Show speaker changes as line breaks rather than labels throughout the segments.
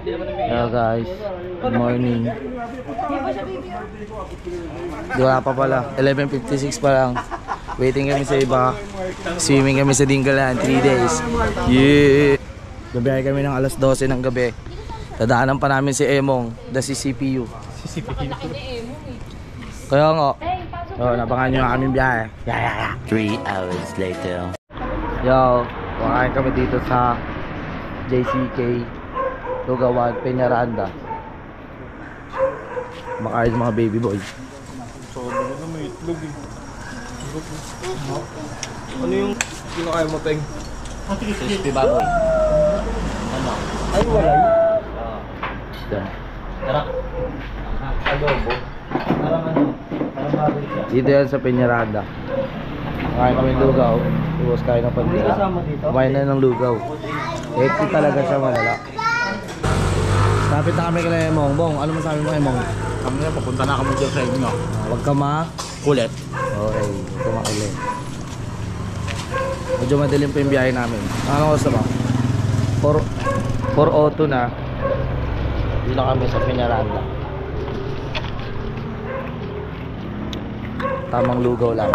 Hello guys, good morning. Wala pa pala, 11:56 pa lang. Waiting kami sa iba. Swimming kami sa Dingalan, 3 days. Yeah! Gabiyahe kami ng alas 12 ng gabi. Dadaanan pa namin si Emong, si CPU. Kaya nga. Nabangan nyo ang aming biyahe.
3 hours later.
Yo, kumakain kami dito sa JCK Lugawan, Peñaranda. Makain mga baby boy.
So, na may itlog eh. Ano yung kinakain mo, Peng?
Crispy baboy. Ano?
Ay, walay.
Sarap.
Adobo. Parang ano? Parang baboy siya.
Dito yan sa Peñaranda. Makain kami ng lugaw. Iwas kain ng pandila. Kumain na ng lugaw. Hectic talaga siya, malala. Tapit na kami kay Emong. Bong, ano masabi mo, Emong?
Kami na, papunta na kami dyan sa inyo.
Huwag ka
Kulit.
Okay, huwag ka makulit. Medyo madilim pa yung biyahe namin. Ano gusto mo? 4:02 na. Dito kami sa Peñaranda. Tamang lugaw lang.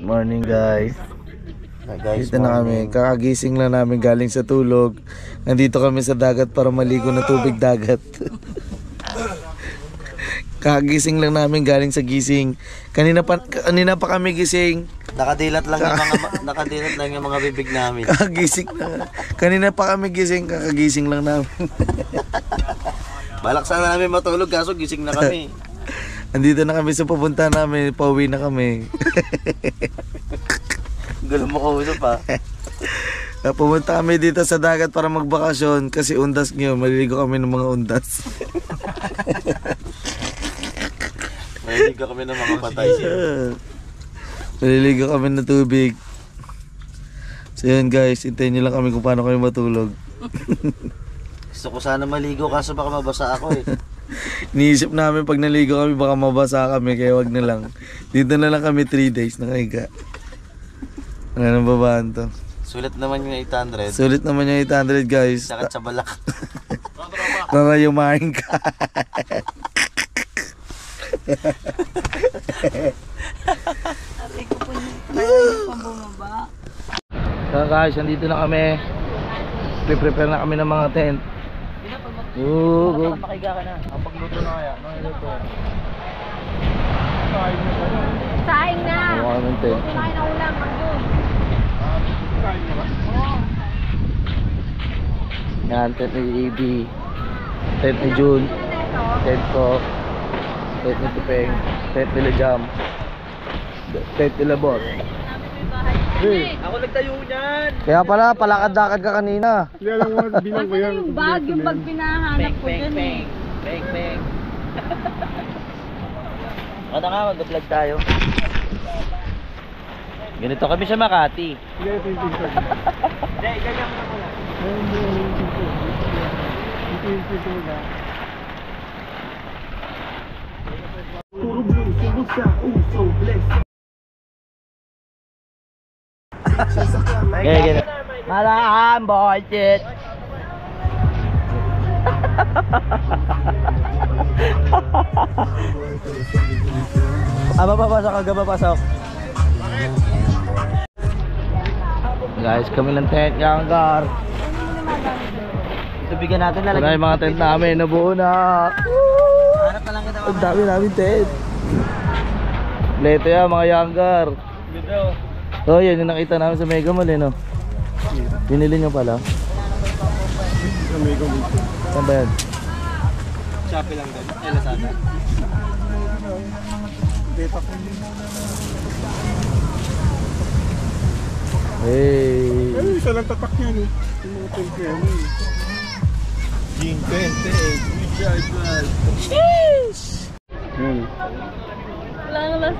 Morning guys. Dito na kami, kakagising lang namin galing sa tulog. Nandito kami sa dagat para maligo ng tubig dagat. Kakagising lang namin galing sa gising. Kanina pa kami gising.
Nakadilat lang yung mga bibig namin.
Kakagising na. Kanina pa kami gising, kakagising lang namin.
Balak sana namin matulog kaso gising na kami.
Andito na kami sa pupunta namin, pauwi na kami.
Gulo mo kausap pa.
Pumunta kami dito sa dagat para magbakasyon kasi undas ngayon, maliligo kami ng mga undas.
Maliligo kami ng mga patay.
Maliligo kami ng tubig. So yun guys, hintayin nyo lang kami kung paano kami matulog.
Gusto ko sana maligo kaso baka mabasa ako eh.
Niisip namin pag naligo kami baka mabasa kami kaya wag na lang. Dito na lang kami 3 days nakahiga. Ano babaan to?
Sulit naman yung 800.
Sulit naman yung 800 guys.
Sakit sa balak.
Nanayumahin ka.
Ate ko po niya pa bumaba.
So guys, nandito na kami. Prepare na kami ng mga tent. Go.
Makiga ka na. Ang pagluto na kaya. Luto.
Saing na!
Ano kami ng tent?
Kumain na ulam, Manggol.
Yan, tent ni AB. Tent ni June. Tent ko. Tent ni Tupeng. Tent nila Jam. Tent nila Boss.
Ako nagtayo niyan.
Kaya pala, palakad-lakad ka kanina.
Kaya lang mo, bilang ko yan.
Yung bag pinahanap ko dyan eh.
Bang. Ano nga, mag-vlog tayo. Ganito kami sa Makati.
Kaya ito yung pinto.
Hindi, ganyan mo na muna.
Ito yung pinto na. Puro blue, subos ka, so blessed.
Ganyan. Malaan, budget. Papasok. Guys, kami ng tent Yangar.
Ito bigyan natin
Ito na yung mga tent namin, nabuo na.
Harap na lang kita.
Ang dami namin tent. Leto yan mga Yangar.
Dito.
Oh, yan yung nakita namin sa Mega Mall, no? Binili nyo pala.
Sa may gumito.
Saan ba yan?
Shopee lang din. Ay, Lazada.
Beta ko.
Hey.
Ay, isa lang tatak yan eh. Yung mga tent yan eh. Ging tent eh. Recharge man. Yan.
Wala nga lang.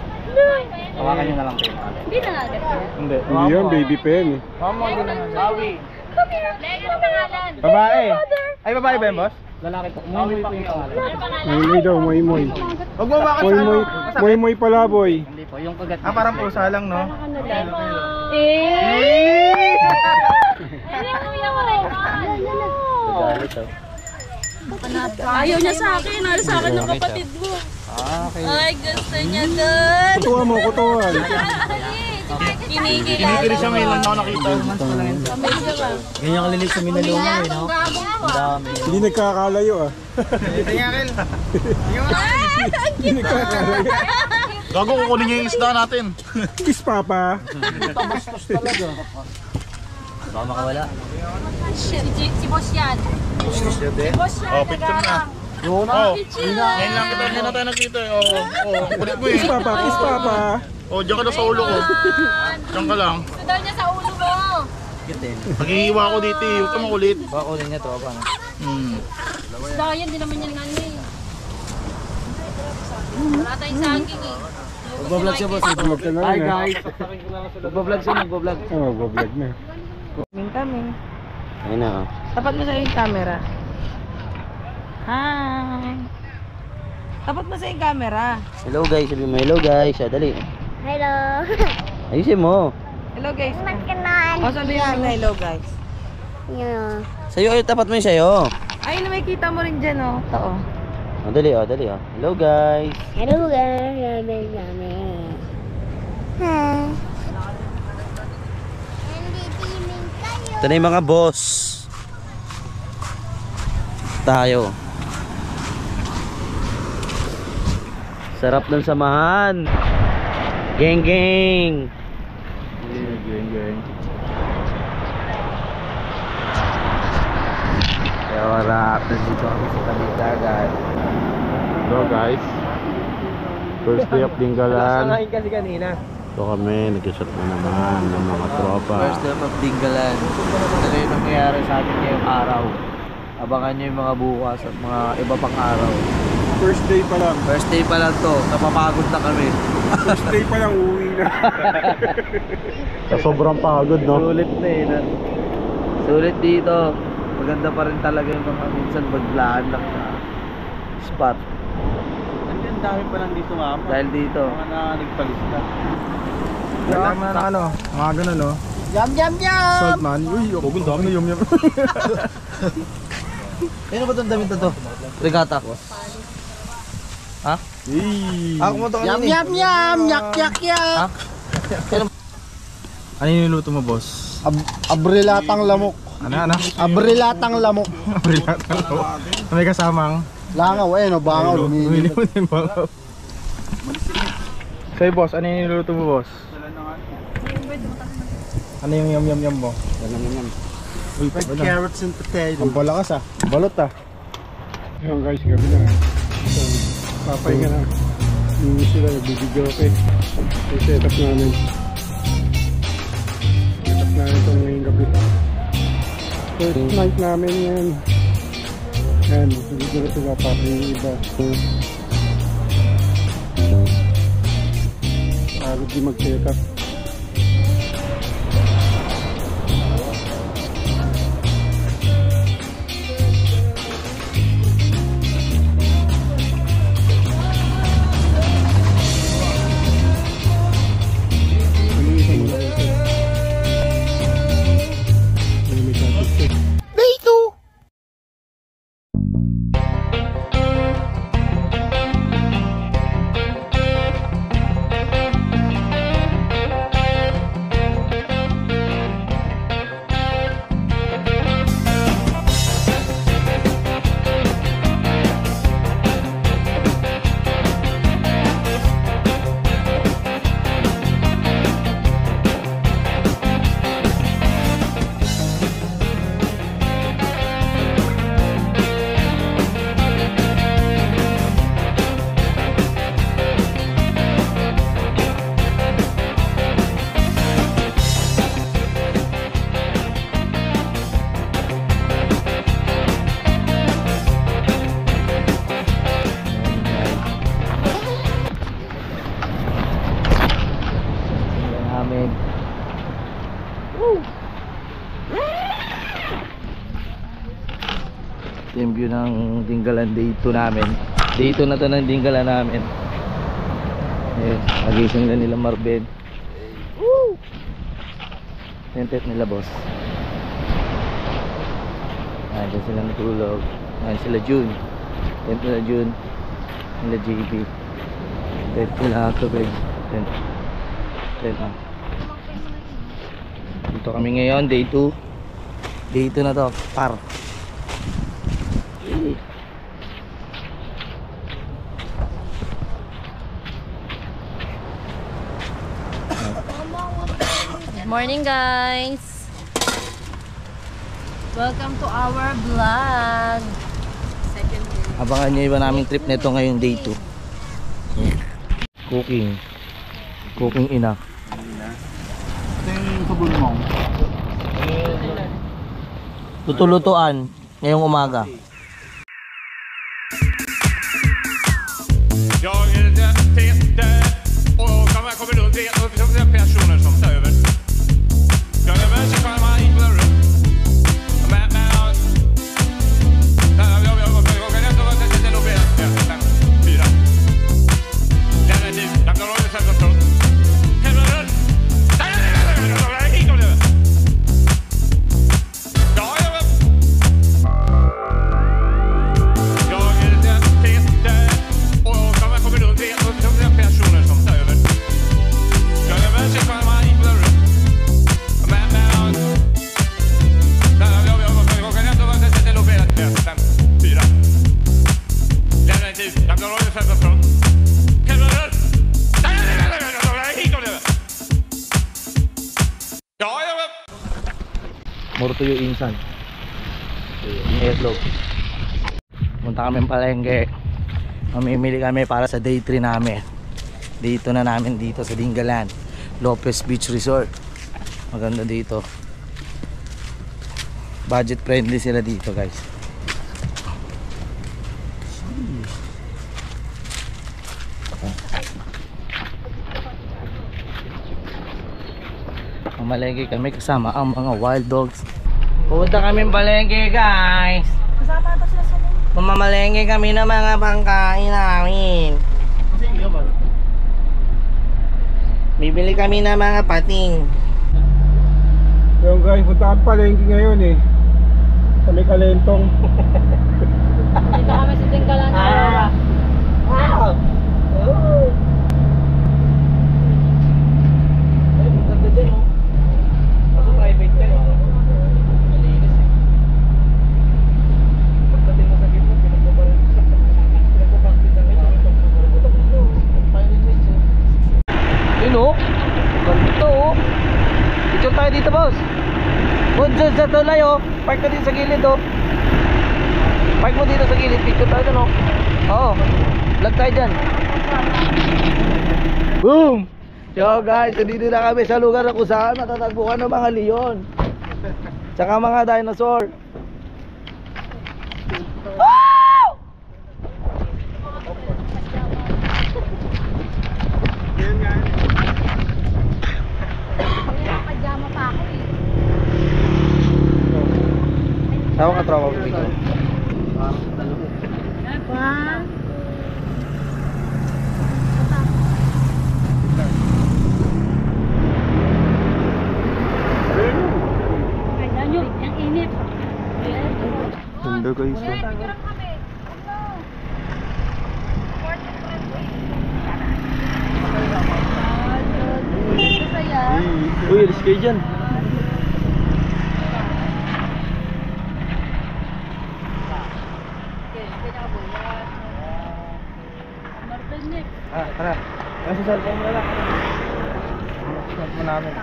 Hawakan nyo na lang kayo.
Hindi na agad yan.
Hindi.
Hindi yan, baby pen eh.
Mama, hindi naman. Sawi.
Come here. Ano pangalan?
Babae. Ay, babae ba yan, boss?
Lalaki po.
Sawi po yung pangalan.
Ano pangalan?
Moy daw, moy.
Huwag mo bakit
Moy pala boy.
Hindi po, yung kagat. Parang pusa lang, no?
Ano lang? Eh! Ano yung kuya mo rin?
Galit, oh.
Ayaw niya sa akin. Ayaw sa akin ng kapatid mo. Ay, gusto niya doon.
Kutuwa mo, kutuwan.
Kinikili siya ngayon lang ako nakita.
Ganyan kalilig sa Minalunga, eh, no? Ang dami.
Hindi nagkakalayo ah. Hindi nagkakalayo.
Gago, kukunin niya yung isda natin.
Kiss papa.
Baka makawala.
Si Boss yan. Si Boss yan.
Oh, picture na.
Yun
Oh, ngayon lang kita, hindi na tayo nakita eh. Oh, kulit mo eh.
Kiss papa, kiss papa.
Oh, diyan ka na sa ulo ko. Diyan ka lang.
Ito daw niya sa ulo mo.
Kitin.
Maghihiwa ako dito eh. Huwag ka makulit.
Baka kunin niya tropa, no?
Basta yan, di naman yan nga niya eh. Wala tayong saging eh.
Magbablog siya, boss.
Vlog ka na
Hi,
rin ah.
guys. Magbablog siya, magbablog.
Oh, vlog na.
Kami.
Ayun na, oh.
Tapat mo sa yung camera. Hi. Tapat mo sa yung camera.
Hello guys, sabi mo hello guys. Dali.
Hello.
Ayusin mo.
Hello guys.
Makanan.
O sabi mo na hello guys.
Sa'yo, ay tapat mo yung sa'yo.
Ay, nakikita mo rin dyan oh. Ito oh.
Oh, dali, oh, dali, oh. Hello guys.
Hello guys. Yummy. Hi.
Ito na yung mga boss. Tayo. Sarap ng samahan. Geng geng.
Gang. Kaya wala, nandito kami sa tabi dagat.
Hello guys. First day of Dinggalan.
kasi kanina.
Ito kami, nag-isot na naman ng mga tropa.
First day of Dinggalan. Ito yung nangyayari sa atin ngayong araw. Abangan nyo yung mga bukas at mga iba pang araw.
First day pa lang.
First day pa lang to, napapagod na kami.
First day pa lang, uwi na. Sobrang pagod, no?
Sulit na eh. Sulit dito. Maganda pa rin talaga yung mga minsan maglaan lang na spot.
Ang dami pa lang dito, ma'am.
Dahil dito.
Mga nagpalista.
Alam na ano, mga ganun, no?
Yum yum yum.
Salt man. Uy, ako dami na yum.
Ano ba itong damit na to? Regata. Ha? Ako mo to kanina.
Yam yam, yak yak yak.
Ha? Ano yung niluto mo, boss?
Abrilatang lamok.
Ano?
Abrilatang lamok.
Abrilatang lamok. May kasamang
Langaw, no, bangaw, lumili.
mo din bangaw. Sa'yo, boss, ano yung niluto mo, boss? Ano yung yum mo?
Uy, carrots and potatoes. Ang balakas balot Ayun guys, gabi na. Papay ka na. Hindi sila nagbibidyo okay. So, set up namin. Set up namin ito ngayong gabi. First night namin yan. Yan, dito na sila papay yung iba. Pagod di mag-set up.
Yung view ng Dinggalan day 2 namin. Day 2 na to ng Dinggalan namin. Eh, nagising na nila Marben. Woo! Tentet nila boss. Ayan sila natulog. Ayan sila June. Tent nila June. Nila JB. Tent nila Kabeg. Tent na. Dito kami ngayon, day 2. Day 2 na to, par.
Good morning, guys. Welcome to our vlog.
Abangan nyo iba naming trip nito ngayong day 2. Cooking ina.
Ito yung kabulmong.
Tutulutuan ngayong umaga.
Jag är Peter och man kommer runt det personer som tar över. Jag är med sig själv, man gick på rum. Men jag kan ändå vara till det lobbet. 4. Den är dit. Jag kan hålla sig från. Helvete. Nej, hit om det. Ja, jag är Peter och man kommer runt det personer som tar över. Jag är med sig själv, man gick på rum. Men jag kan ändå vara till det lobbet. 5, 4. Den är dit. Jag kan hålla sig från. Helvete. Nej, hit om det. Ja, jag är
Murtuyo insan. Itlog. Punta kami ng palengke. Mamimili kami para sa day 3 namin. Dito na namin dito sa Dinggalan, Lopez Beach Resort. Maganda dito. Budget friendly sila dito, guys. Mamalengke kami kasama ang mga wild dogs. Pupunta kami palengke, guys.
Kasama ata sila sa loob.
Mamamalengke kami ng mga pangkain namin. Bibili kami ng mga pating.
Yung guys, punta kami palengke ngayon sa may Kalentong.
Dito kami sa Dinggalan.
Park mo dito sa gilid, picture tayo dun, oh. Oo, vlog tayo dyan. Boom! Yo guys, dito na kami sa lugar na kung saan natatagpuan ng mga leon tsaka mga dinosaur. Woo!
Pajama pa ako eh.
Tawag ka tropa mo dito.
Ang init.
Ganda guys.
Uy, alis kayo dyan. Tara. Kasi sa cellphone mo na lang. Cellphone mo namin.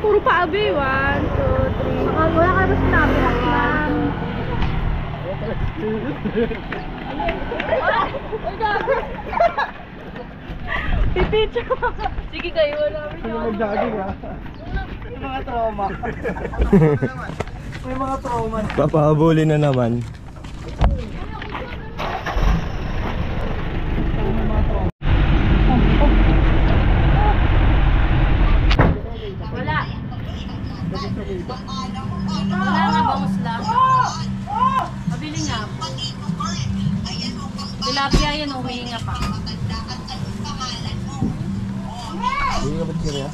Puro pa abi. 1, 2, 3. Wala ka ba sinabi? 1, 2, 3. Pipicture mo. Sige kayo, wala rin
Ano mag-jogging ha?
May mga trauma. May mga trauma.
Papahabulin na naman.
Wala. Wala nga bangus lang. Mabili nga po. Tilapia yan, humihinga pa.
Hindi ka ba't sila?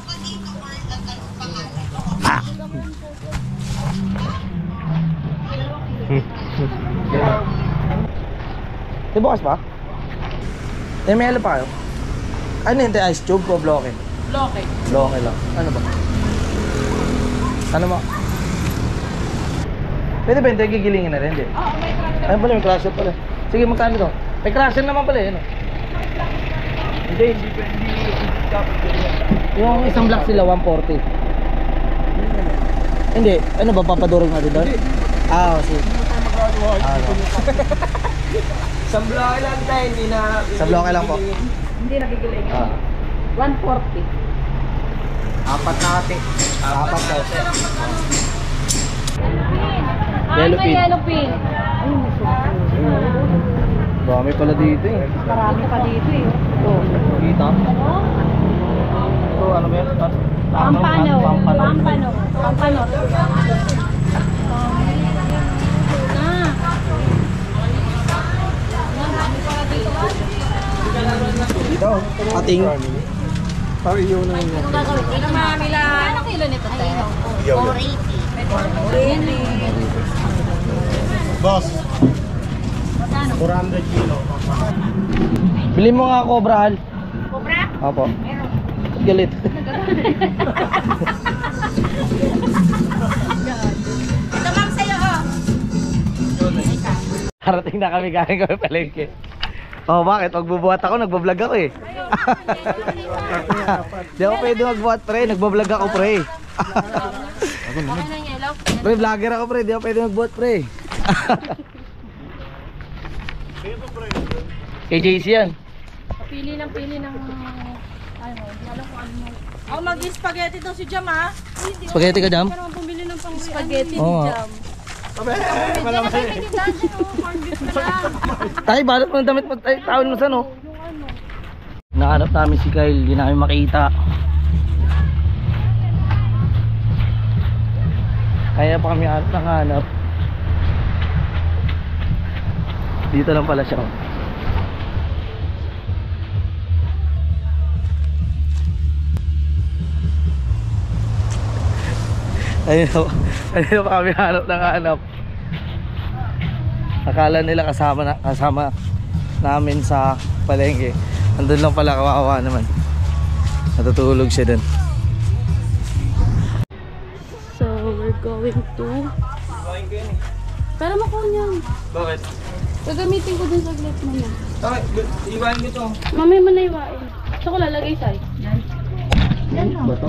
Di bukas pa? May halo pa kayo? Ano yun? Ice tube o bloke?
Bloke.
Bloke lang. Ano ba? Ano mo? Pwede ba hindi gigilingin na rin? Hindi.
Oo, may crash.
Ayun pala, may crusher pala. Sige, magkano to? May crusher naman pala yun. Hindi. Yung isang block sila, 140. Hindi. Ano ba, papadurog natin doon? Ah, sige.
Isang bloke lang tayo, hindi na...
Sa bloke lang po.
Hindi nagigiling.
Ah.
140.
Apat na ate.
Apat daw.
Ay,
Yellow
may
pin.
yellow pin.
Dami pala dito eh.
Marami pa dito eh.
Kita? Ito, ano ba yan?
Pampano.
Pampano.
Pampano.
Dito, ating.
Parang iyo na yun.
Anong gagawin? Ito marami lang. Anong kilo nito tayo? 480.
Boss. 400 kilo.
Bili mo nga cobra, Hal.
Cobra?
Opo. Galit.
Ito ma'am sa'yo oh.
Harating na kami galing kami palengke. Oh, bakit? Magbubuhat ako, nagbablog ako eh. Di ako pwede magbuhat pre, nagbablog ako pre.
Okay na yellow.
Pre, vlogger ako pre, di ako pwede magbuhat pre. Kay JC yan.
Pili ng ano, hindi alam kung ano.
Oh, mag-spaghetti daw si Jam ha.
Spaghetti ka, Jam?
Pero bumili ng pang spaghetti
Oo
ni
nga.
Jam. Kaya kayo may tindahan dyan oh. Corn beef na lang.
Tay, balot mo ng damit mo, tay, tawin mo saan oh. Nahanap namin si Kyle, hindi namin makita. Kaya pa kami hanap. Dito lang pala siya. Ayun pa kami hanap. Akala nila kasama namin sa palengke. Andun lang pala, kawawa naman. Natutulog siya dun.
So, we're going to... Pero makuha niyan.
Bakit?
Gagamitin ko dun sa glass mo niya.
Bakit? Iwan ko to.
Mamaya mo na iwain. Gusto ko lalagay sa'yo. Yan.
Ba to?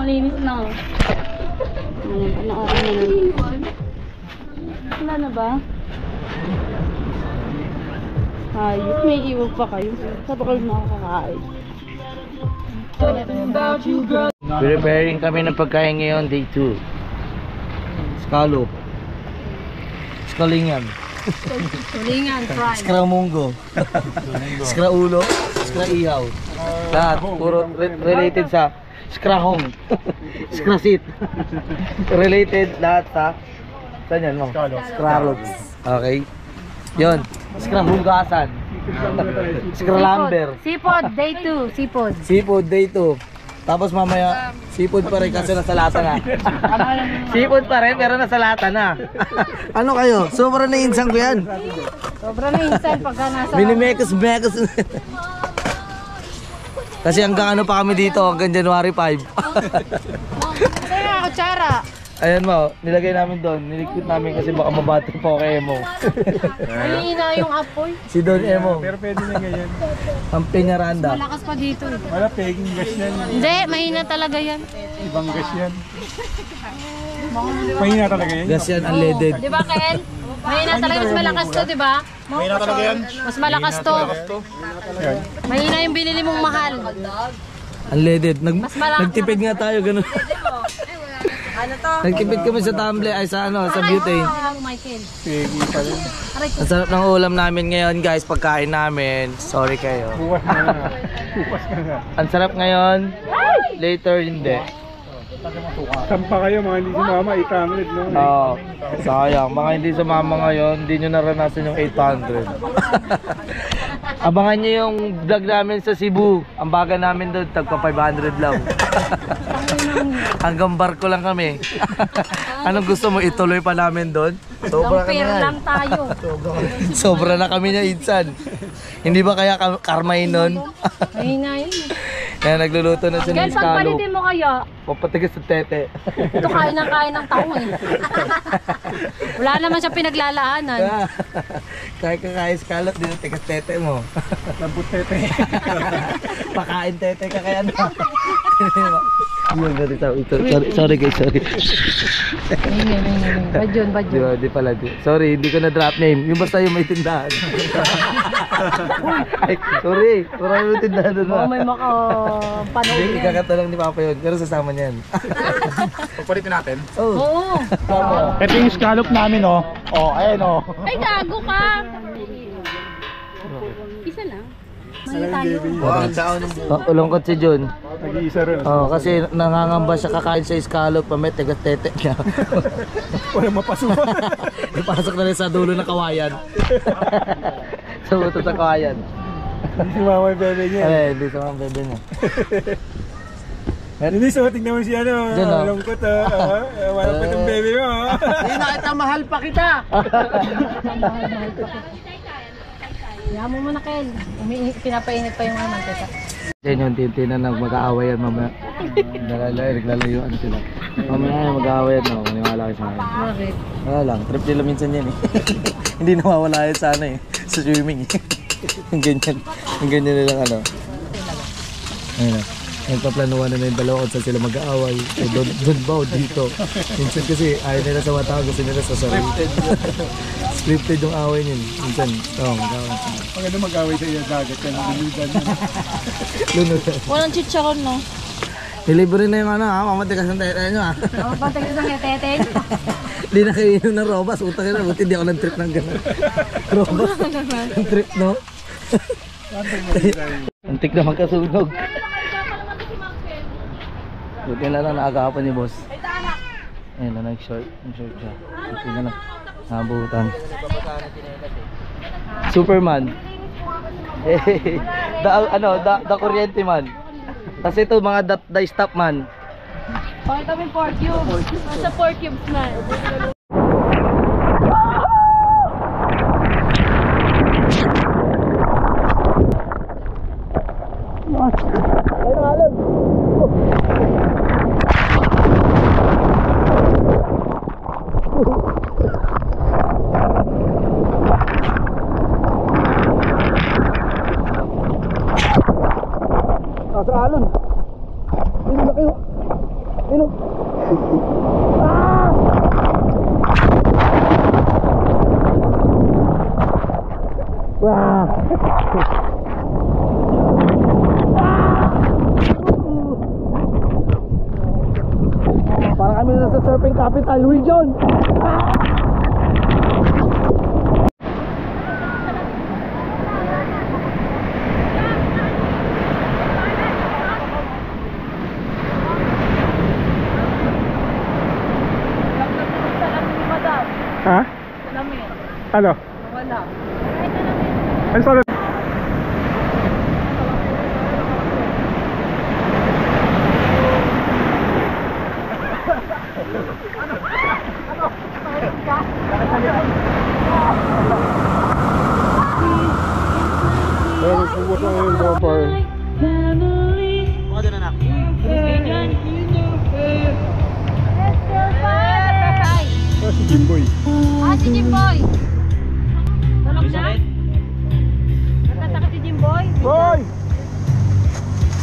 linis na. Wala na ba? Ayos, may iwag pa kayo. Saan pa kayo makakakain?
Preparing kami ng pagkain ngayon, day 2. Scallop. Scalingan.
Tulingan, fried.
Scramungo. Scraulo. Scraihaw. Lahat. Puro related sa Scrahong. Scrasit. Related lahat sa saan yan mo? Scralots. Okay. Yun. Scrahunggasan. Scralamber.
Seafood, day 2. Seafood.
Seafood day 2. Tapos mamaya seafood pa rin kasi nasa lata na. Seafood pa rin pero nasa lata na. Ano kayo? Sobrang naiinsan ko yan.
Sobrang naiinsan pagka nasa...
Minimekos-mekos. Kasi hanggang ano pa kami dito, hanggang January 5.
Sa'yo nga, kutsara.
Ayan mo, nilagay namin doon. Nilikpit namin kasi baka mabati po kay Emo.
Mahina yung apoy.
Si Don Emo.
Pero pwede na ganyan.
Ang Peñaranda.
Malakas pa dito eh.
Wala, pegging gas yan.
Hindi, mahina talaga yan.
Ibang gas yan. Mahina talaga yan.
Gas yan, unleaded.
Di ba, Ken? Mahina talaga, mas malakas to, di ba?
Mahina talaga yan.
Mas malakas to.
Yan.
Mahina yung binili mong mahal.
Unleaded.
Mas malaki.
Nagtipid nga tayo, ganun. Nagtipid kami sa tumbler, ay sa ano, sa butane.
Michael.
Pegging pa rin.
Ang sarap ng ulam namin ngayon guys, pagkain namin. Sorry kayo.
Bukas na na. Bukas ka na.
Ang sarap ngayon, later hindi.
Sampa kayo mga hindi sumama, 800 no?
Oo, sayang. Mga hindi sumama ngayon, hindi nyo naranasan yung 800. Abangan nyo yung vlog namin sa Cebu. Ang baga namin doon, tagpa 500 lang. Hanggang barko lang kami. Anong gusto mo, ituloy pa namin doon? Sobra kami
Compare
yan.
lang tayo.
Sobra na kami niya, Insan. Hindi ba kaya karmahin nun?
Mahina yun.
Kaya nagluluto na siya
Ken,
ng scallop.
pagpalitin mo kaya,
Papatigas sa tete.
ito kain ng taong eh. Wala naman siya pinaglalaanan.
Kaya kakain scallop, dito tigas tete mo.
Lambot tete.
Pakain tete ka kaya na. Sorry guys, sorry.
Bad yun.
Di pala. Sorry, hindi ko na drop name. Yung basta yung may tindahan. Ay, sorry. Marami may tindahan doon.
Oo, may makapanood
Hindi,
yan.
ikakata lang ni Papa yun. Pero sasama niyan.
Pagpalitin natin.
Oo.
Ito yung scallop namin oh. Oh, ayan oh.
Ay, gago ka. Isa lang. Mali tayo.
Ulongkot si Jun.
Nag-iisa rin.
Kasi nangangamba siya kakain sa scallop. Pamit, tigas-tete niya.
Walang mapasukan.
Ipasok na rin sa dulo ng kawayan. Sa buto sa kawayan.
Hindi sumama yung bebe niya.
Hindi sa mga bebe niya.
Hindi, so tingnan mo si ano.
Diyan, oh.
Lungkot wala pa itong bebe mo.
Hindi nakita, mahal pa kita.
Kaya mo muna, Ken. Pinapainit pa yung mantika.
Diyan yung tintinan na mag-aaway yan mamaya. Naglalayuan sila. Mamaya mag-aaway yan. Maniwala kayo sa akin.
Bakit?
Wala lang, trip nila minsan yan eh. Hindi nawawala yan sa ano eh. Sa swimming eh. Ang ganyan nilang ano. Ayun na. Nagpaplanuhan na yung dalawa kung saan sila mag-aaway. Eh, doon ba o dito? Minsan kasi ayaw nila sa mga tao, gusto nila sa sarili. Scripted yung away niyan. Minsan, mag-aaway.
Pag ano mag-away sa iyo, dagat yan. Luludan yan.
Lunudan.
Walang chicharon, no?
Nilibre na yung ano ha, mamatigas ng tete nyo ha.
Pantay ko ng teteng.
Hindi na kayo inom ng robas, utang na, buti hindi ako nag-trip ng gano'n. Robas, ang trip no? Antik na magkasunog. Buti na lang naagapan ni boss. Ayun na, nag-short siya. Buti na lang, nabutan. Superman. The kuryente man. Kasi ito mga the stop man.
Pakita mo yung pork cubes. Nasa pork cubes na.
Nasa alon. Hindi na kayo. Para kami na sa surfing capital, region.
Ha? Ano?
Wala.
Ay, sorry. Pero kung wala yung bumper.
Mga doon anak.
Si Jimboy.
Si Jimboy. Tulog na?
Sakit.
Nagkasakit si Jimboy.
Boy!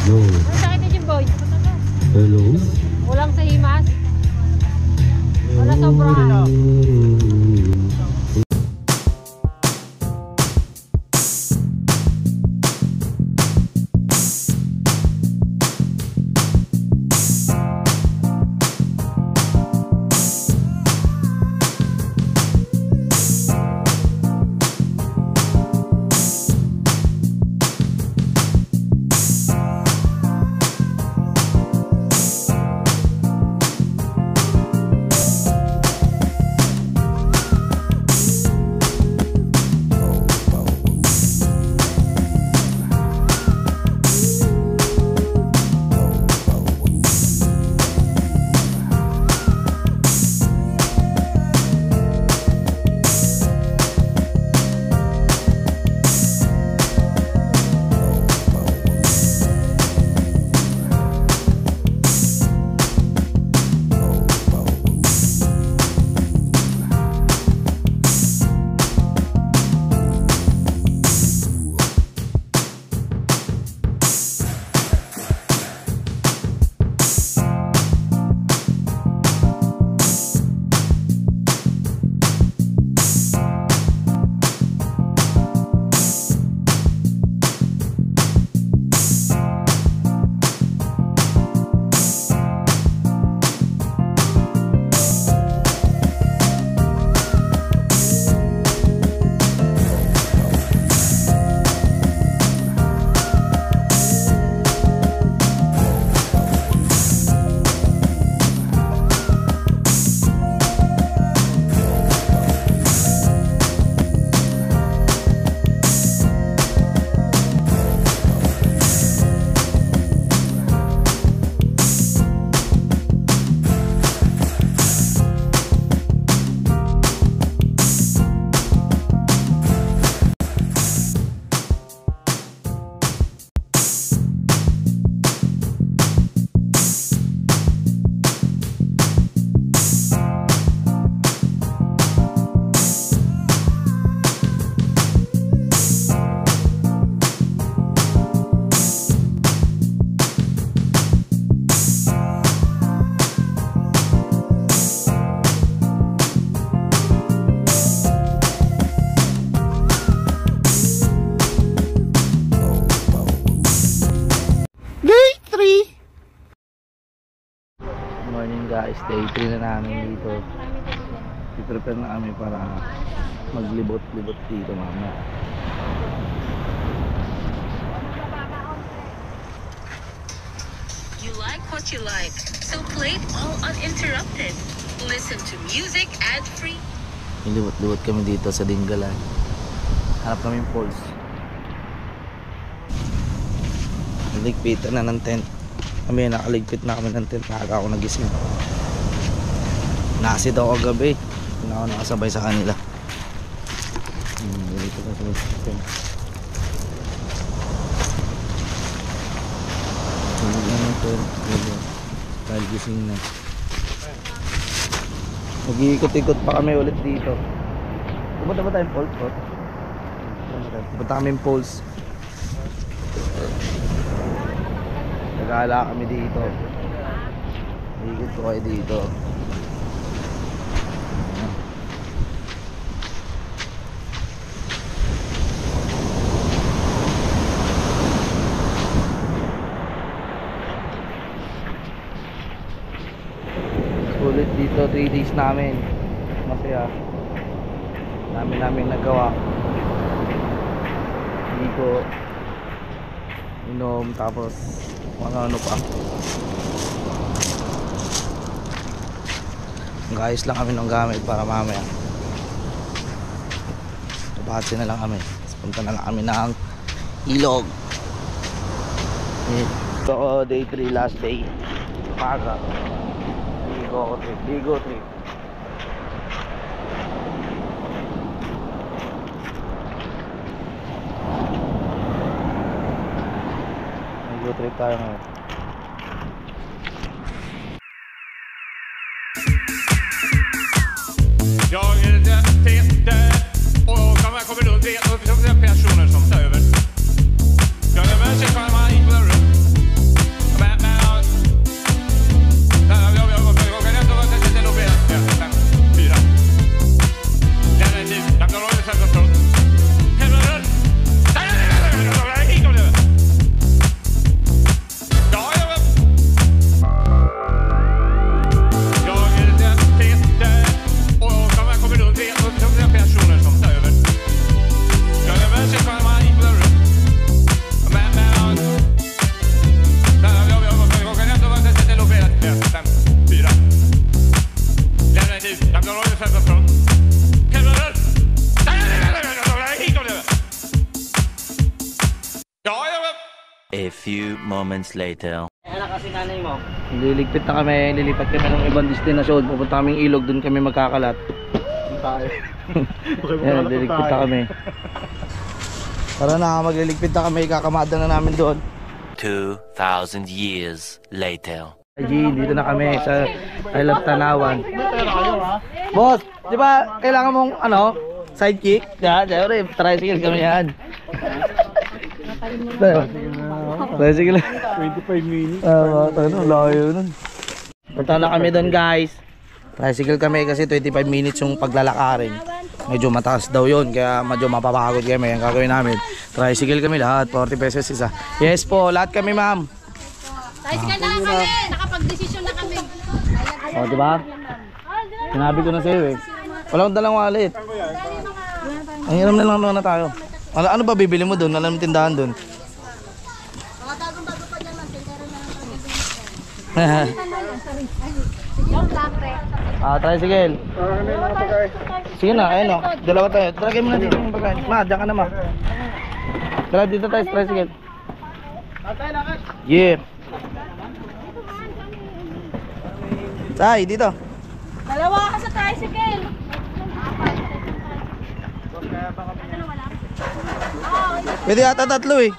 Nagkasakit si Jimboy.
Hello?
Walang sa himas. Wala sobrahan.
guys, day 3 na namin dito. I-prepare na kami para maglibot-libot dito mamaya.
You like what you like, so play it all uninterrupted. Listen to music ad-free.
Ilibot-libot kami dito sa Dingalan. Hanap kami yung falls. Naligpitan na ng tent. Kami nakaligpit na kami ng tent. Nakaga ako nagising. Naasid ako kagabi. Hindi ako nakasabay sa kanila. Dito na sa tent. Dahil gising na. Mag-iikot-ikot pa kami ulit dito. Pupunta ba tayong falls? Pupunta kami yung falls. Nag-aala kami dito. Ikot ko kayo dito. Sulit dito, 3 days namin. Masaya. Namin nagawa. Dito inom, tapos ano pa. Guys lang kami ng gamit para mamaya Tupatsi na lang kami. Punta na lang kami ng ilog. So day 3, last day. Paga Ligo trip. Ligo trip tayo ngayon.
Jag är Peter och de här kommer runt det personer som tar över. Jag är med sig på de här influencer. Men jag kan inte vara till det lobbet. 4. Den är tid. Jag kan hålla sätta från. Helvete. Hit om det. Ja, jag vet. Jag är Peter och de här kommer runt det personer som tar över. Jag är med sig på de här influencer. Men jag kan inte vara till det lobbet. 5, 4. Den är tid. Jag kan hålla sätta från. Helvete. Hit om det. Ja, jag vet.
A few moments later.
Liligpit na kami, lilipat kami ng ibang destinasyon. Pupunta kaming ilog, dun kami magkakalat.
Tayo.
Yan, liligpit na kami. Tara na, magliligpit na kami, kakamada na namin doon.
2,000 years later.
Dito na kami sa I Love Tanawan. Boss, di ba kailangan mong ano, sidekick? Yan, syempre, tricycle kami yan. Tricycle.
25 minutes.
Layo nun. Punta na kami doon, guys. Tricycle kami kasi 25 minutes yung paglalakarin. Medyo mataas daw yun, kaya medyo mapapagod kami. Ang gagawin namin, tricycle kami lahat, 40 pesos isa. Yes po, lahat kami, ma'am.
Tricycle na lang kami. Nakapag-desisyon na kami.
O, diba? Sinabi ko na sa'yo eh. Wala akong dalang wallet. Ang hiram na lang naman na tayo. Ano ba bibili mo doon? Alam mo tindahan doon?
Mga bagong-bago pa dyan lang. Tintero na lang. Yung lakre.
Tricycle. Sige na, ayun o. Dalawa tayo. Tragay mo na dito yung bagay. Ma, dyan ka na, ma. Tara, dito tayo sa tricycle. Yeah. Tay, dito.
Dalawa ka sa tricycle.
Pwede ata tatlo eh.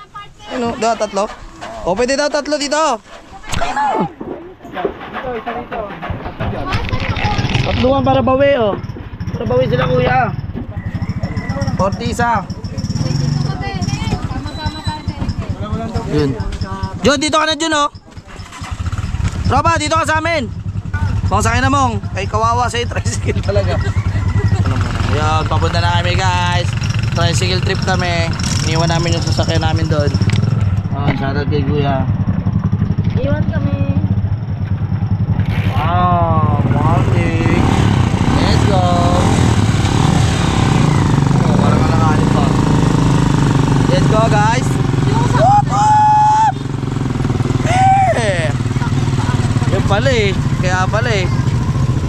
Ano, daw tatlo? O, pwede daw tatlo dito. Tatluan para bawi oh. Para bawi sila kuya. 40 isa. Yun. Jun, dito ka na Jun oh. Tropa, dito ka sa amin. Mong sakay na mong. Ay kawawa sa tricycle talaga. Ayan, papunta na kami guys. Tricycle trip kami. Iniwan namin yung sasakyan namin doon. Shoutout kay kuya.
Iwan kami.
Wow, morning. Let's go. Oh, parang alakanin pa. Let's go guys. Whoop, whoop. Yan pala eh. Kaya pala eh.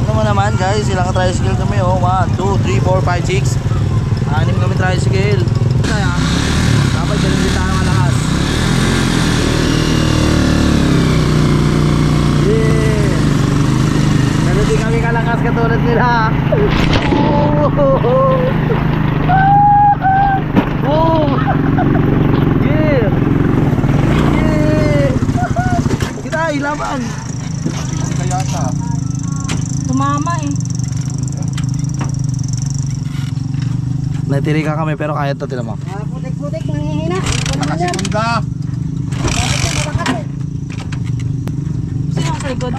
Ano naman guys, ilang tricycle kami oh. 1, 2, 3, 4, 5, 6. 6 kami tricycle. Kaya dapat ganun din tayo malakas. Yeah. Ganun din kami kalakas katulad nila. Oh. Yeah. Yeah. Kita ilaban.
Tumama eh.
Natiri ka kami pero kaya ito tila mo.
Putik-putik, nanghihina.
Nakasikunda.
Sino ang sa likod?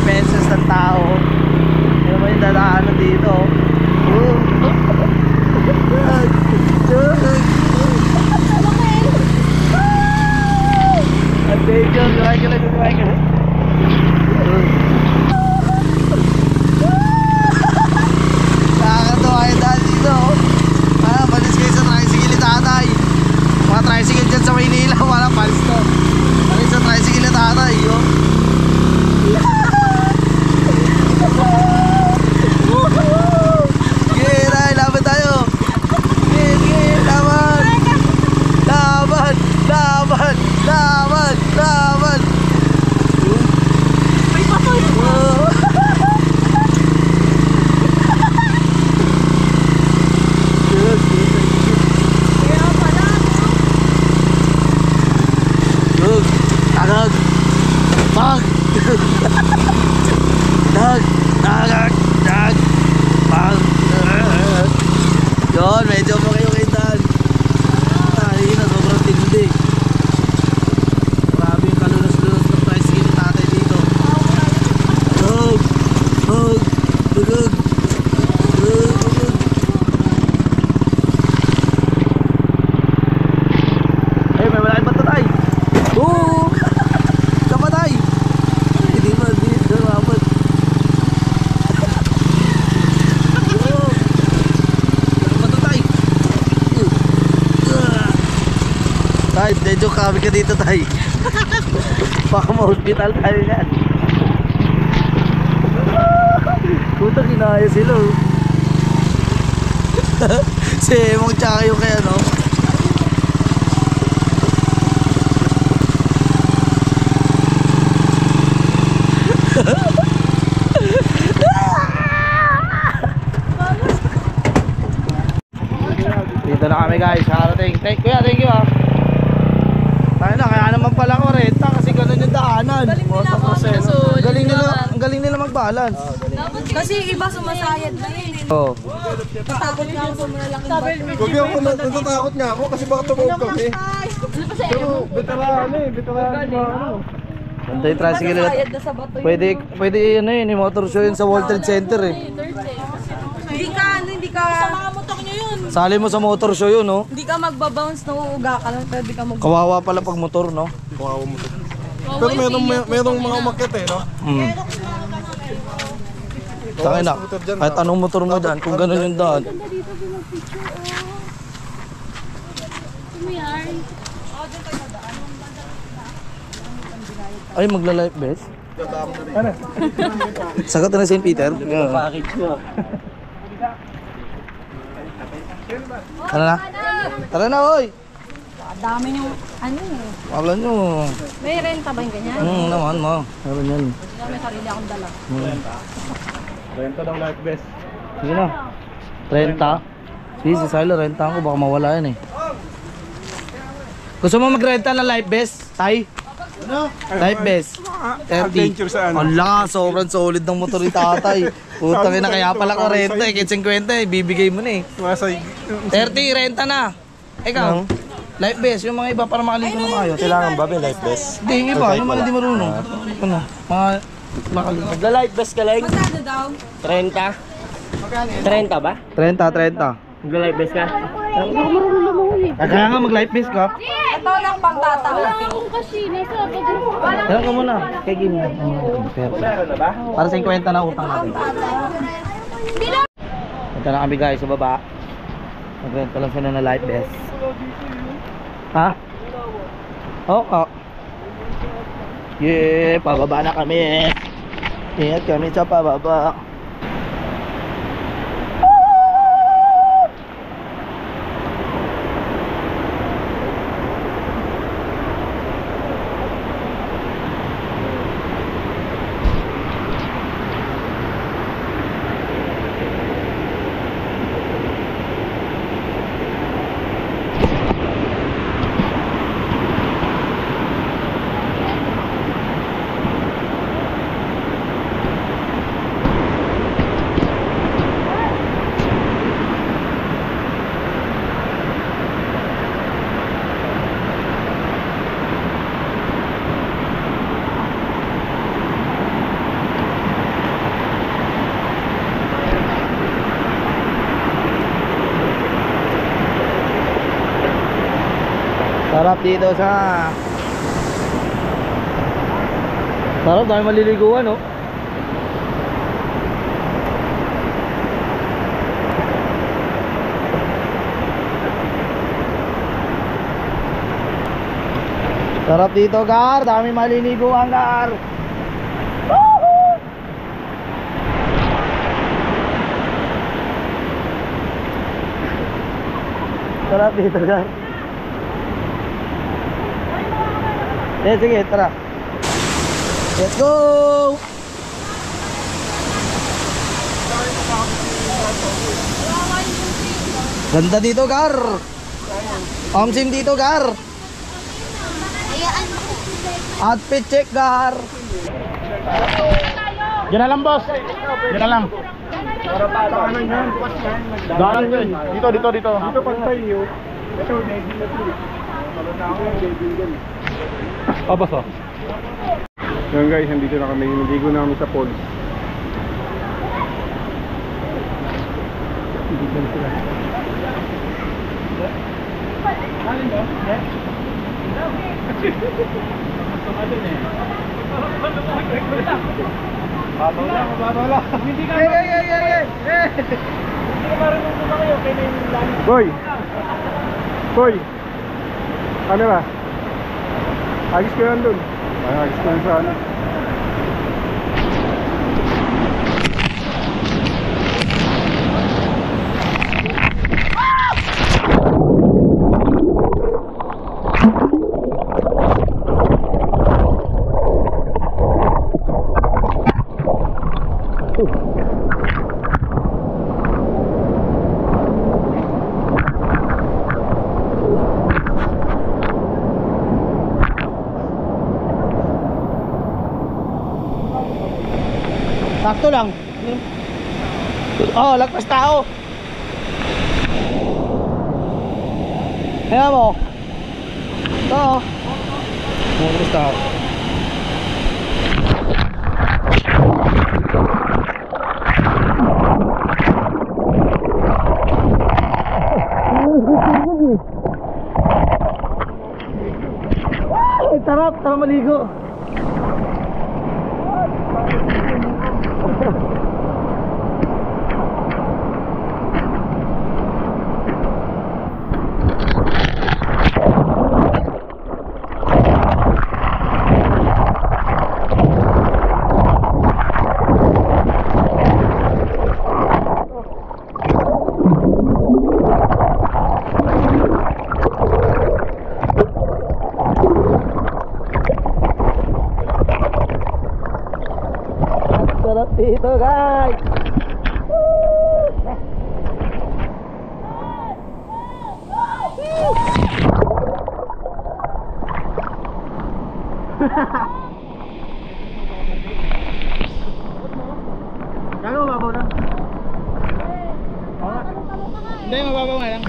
pesos ng tao. Ano ba yung dadaanan dito? Adventure, kumain ka na. Nakakatawa yung daan dito. Balis kayo sa tricycle ni tatay. Mga tricycle dyan sa Maynila, wala palis to. Balis sa tricycle ni tatay, yo. Sige, Nay, laban tayo. Sige, laban. Laban.
May patol pa. Kaya pala.
Dug, agag, pag. Dag, pag. Yun, medyo makiukitan. Ay, na sobrang tindi. Grabe yung kalunos-lunos ng tricycle ni tatay dito. Dug. Ay, may malaking bato tayo. Oo! Kapatay! Hindi ba? Hindi mabot. Bato tayo. Tay, medyo kami ka dito tay. Baka ma-hospital tayo yan. Puta, kinaya sila. Si Emong tsaka yung kaya no. Dito na kami guys, harating. Kuya, thank you ah. Tayo na, kaya naman pala ko renta kasi ganun yung daanan. Ang galing nila mag-balance.
Kasi iba sumasayad na yun.
Oo.
Tatakot nga ako sa malalaki.
Huwag ako, natatakot nga ako kasi baka tumawag kami. Pero veterano.
Ganda yung tricycle nila.
Sayad na sa bato yun.
Pwede ano yun, yung motor show yun sa World Trade Center eh.
Hindi ka. Sa mga motor nyo yun.
Sali mo sa motor show yun, no?
Hindi ka magbabounce, nauuga ka lang. Pwede ka
Kawawa pala pag motor, no?
Kawawa mo to. Pero merong mga umakyat eh, no?
Tangin na, kahit anong motor mo dyan, kung ganun yung daan. Ay, magla-life vest? Sagot na St. Peter?
Package mo.
Tara na. Tara na, oy!
dami nyo, ano eh.
Wala nyo.
May renta ba yung ganyan?
Naman mo. Meron yan.
Hindi na may sarili akong dala.
Renta ng life vest.
Sige na. Renta. Sige, si Silo, renta ko. Baka mawala yan eh. Gusto mo magrenta ng life vest? Tay?
Ano?
Life vest. 30.
Adventure sa ano?
Ala, sobrang solid ng motor ni tatay. Putang ina, kaya pala ko renta eh. Kahit 50 eh, bibigay mo na eh. 30, renta na. Ikaw? Life vest, yung mga iba para makaligo na maayos.
Kailangan ba may life vest?
Hindi, yung iba, yung mga hindi marunong. Ano, mga makaligo.
Magla-life vest ka lang?
Magkano daw?
30? 30 ba?
30.
Magla-life vest ka?
Kaya nga mag-life vest ka.
Ito lang pang tatawag.
Kaya ka muna. Kaya game na. Para sa 50 na utang natin. Punta na kami guys sa baba. Mag-rent lang sila na life vest. Ha? Oo. Yeah, pababa na kami. Ingat kami sa pababa. Sarap dito sa... Sarap, dahil maliliguan, oh. Sarap dito, Gar. Dami maliliguan, Gar. Woohoo! Sarap dito, Gar. Sige, tara. Let's go! Ganda dito, Gar. Omsim dito, Gar. Outfit check, Gar.
Diyan na lang, boss. Diyan na lang. Daanan yun. Dito. Dito pag tayo. Ito, boss, oh. Yan guys, nandito na kami. Naligo na kami sa pool. Babaw lang. Hindi ka marunong na kayo. Boy! Ano ba? Agis ko yan dun. Agis ko yan sa ano.
Sakto lang. Oh, lagpas tao. Ayan mo. Ito. Lagpas tao. Sarap, sarap maligo. Sarap dito, guys. Gago, mababaw na. Hindi, mababaw nga lang.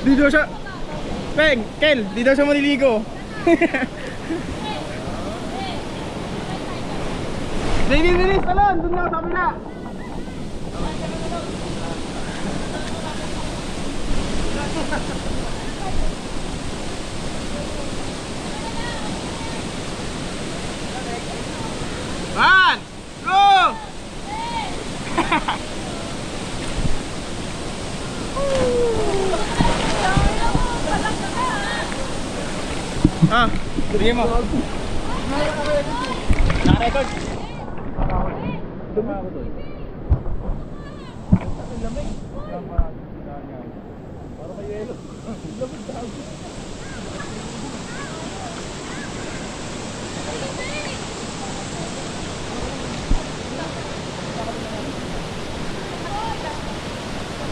Dito siya. Peng, Kel, dito siya maliligo. Bilis, talon, dun na sa kabila. One, go! Sige mo. Naka-record.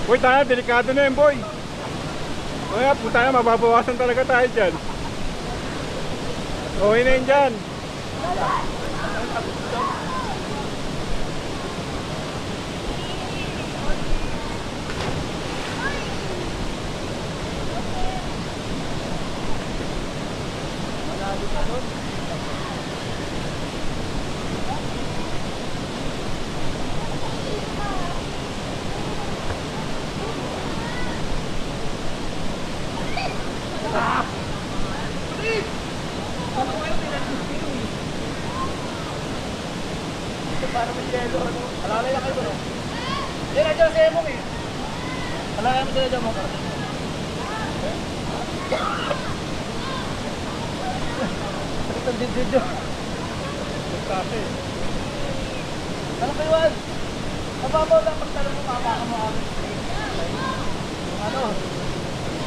Boy, tayo, delikado na yun, boy. Kaya, punta na, mababawasan talaga tayo dyan. Okay na yun dyan.
Para may yelo, ano? Alalay na kayo ba, no? Hindi, nandiyan si Emong eh. Alalay mo sila dyan mo. Sakit ang did dyan. Kasi. Ano kayo, Juan? Nababaw lang pagtalo mo, mapaka mo kami. Ano?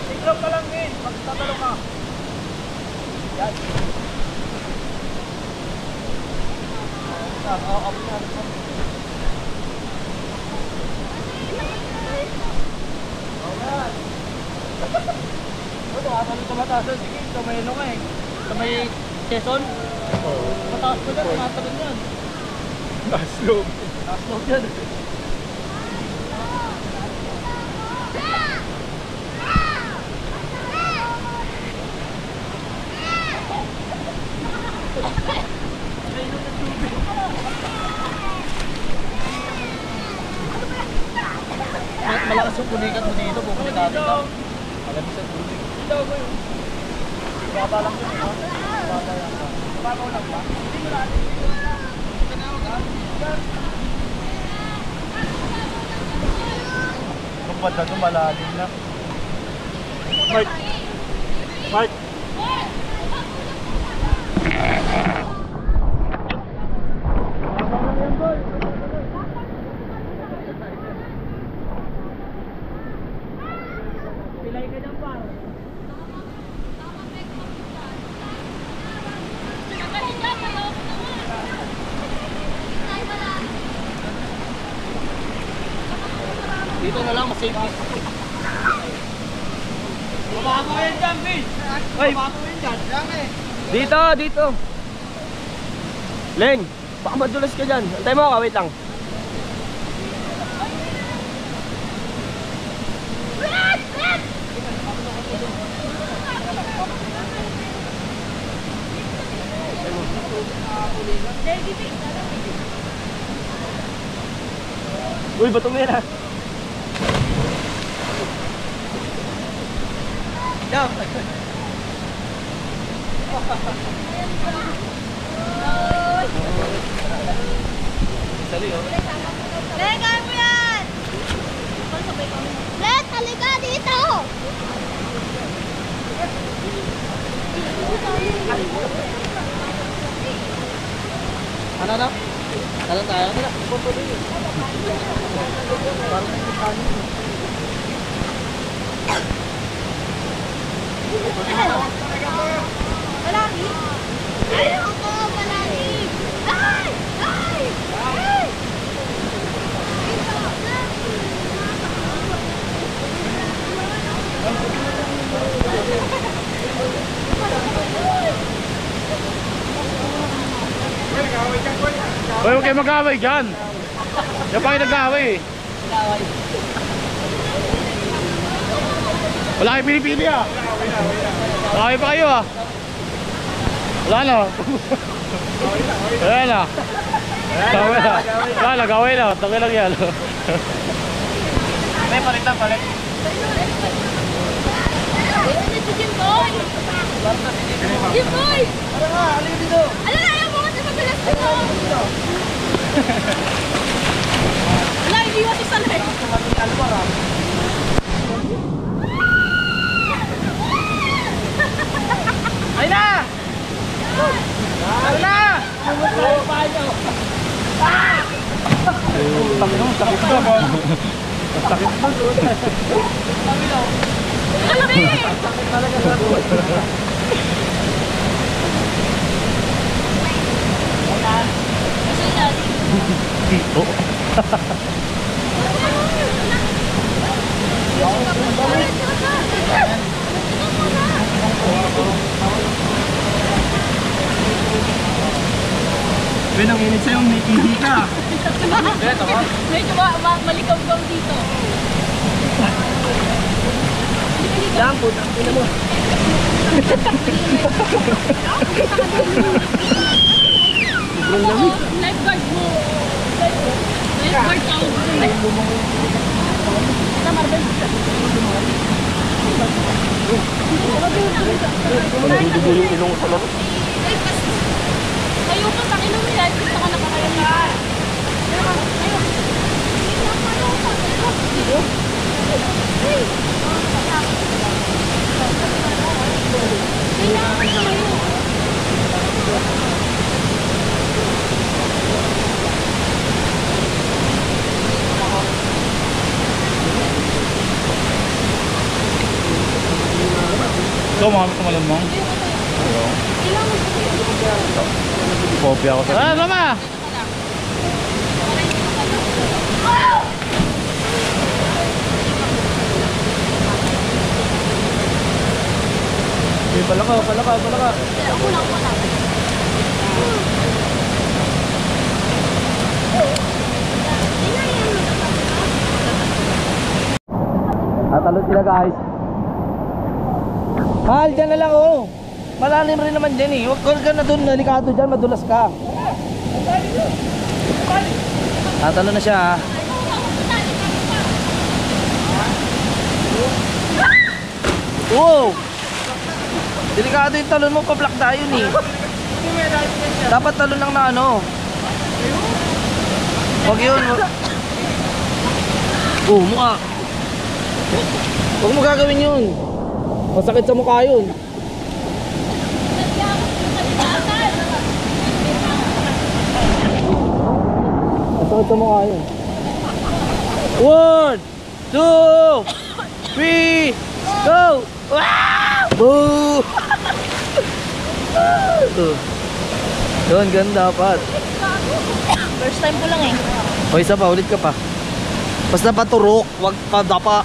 Tiglaw ka lang din, magtatalo ka. Yan. Oo, ito, asan ito matasan? Sige, ito may ano nga eh. Ito may Quezon. Mataas ko dyan, tumatalan yan.
Naslog.
Naslog yan. Malakas yung punikat mo dito, pupunit natin ka. Malamig sa tubig. Hindi ako yun. Baba lang yun, ha? Baba lang ba? Baba lang ba? Hindi mo natin. Kung ba't na malalim na? Mark! Mark! Dito na lang, mas safe. Baba mo yan dyan, Bill! Baba mo yan dyan,
Dito, dito. Len, baka madulas ka dyan. Antay mo ka, wait lang. Uy, batong yan ha.
Jump!
Lega mo yan! Let, halika dito!
Ano na? Tala tayo?
Malaki? Ayoko, malaki! Ay! Ay! Ay!
Hoy, huwag kayo mag-away dyan. Yan pa kayo nag-away eh. Wala kayo pinipili ah. Away pa kayo ah. Wala na. Wala na. Gawin na. Wala na, gawin na. Tagay lang yan.
May palitan, palit.
Si Jimboy! Jimboy!
Ano nga, alin dito?
Ano na, ayaw mo kasi mabilis dito! Wala, hindi mo sisalay.
Ay na! Ay na!
Ben, ang init sa'yo, may TV ka.
Medyo malikaw-gaw dito.
Yan po, tangin mo.
Lifeguard mo. Lifeguard ka. Ito, Marvel.
Dugo yung ilong sa laro.
Ayoko, takin mo yan. Gusto ka nakakaya.
Ito, mga kumalan mo. Kopya ako sa... Ah, sama! Palaka.
Tatalo sila guys. Mahal, dyan na lang oh. Malalim rin naman dyan eh. Huwag ka na dun, delikado dyan, madulas ka. Tatalo na siya ha. Wow! Delikado yung talon mo, pa-block tayo eh. Dapat talon lang na ano. Huwag yun. Oh, mukha. Huwag mo gagawin yun. Masakit sa mukha yun. Masakit sa mukha yun. 1, 2, 3, go! Wow! Boo! Doon, ganda dapat.
First time ko lang eh.
O isa pa, ulit ka pa. Basta paturok, wag pa dapa.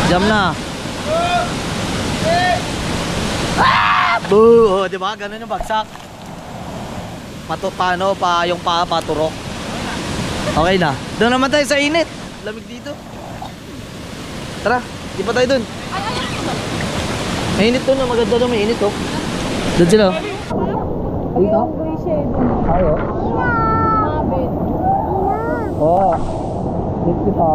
Jam na. Boo! Oh, di ba? Ganun yung bagsak. Paano pa yung paa paturok. Okay na. Doon naman tayo sa init. Lamig dito. Tara, di pa tayo doon. Mainit doon, maganda doon, mainit oh. Doon sila. Dito? Ayo. Oh. Dito kita.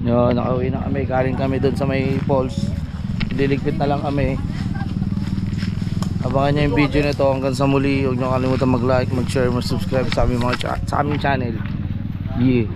Yo, nakauwi na kami. Galing kami doon sa may falls. Liligpit na lang kami. Abangan nyo yung video nito hanggang sa muli. Huwag nyo kalimutan mag-like, mag-share, mag-subscribe sa aming channel. Yeah.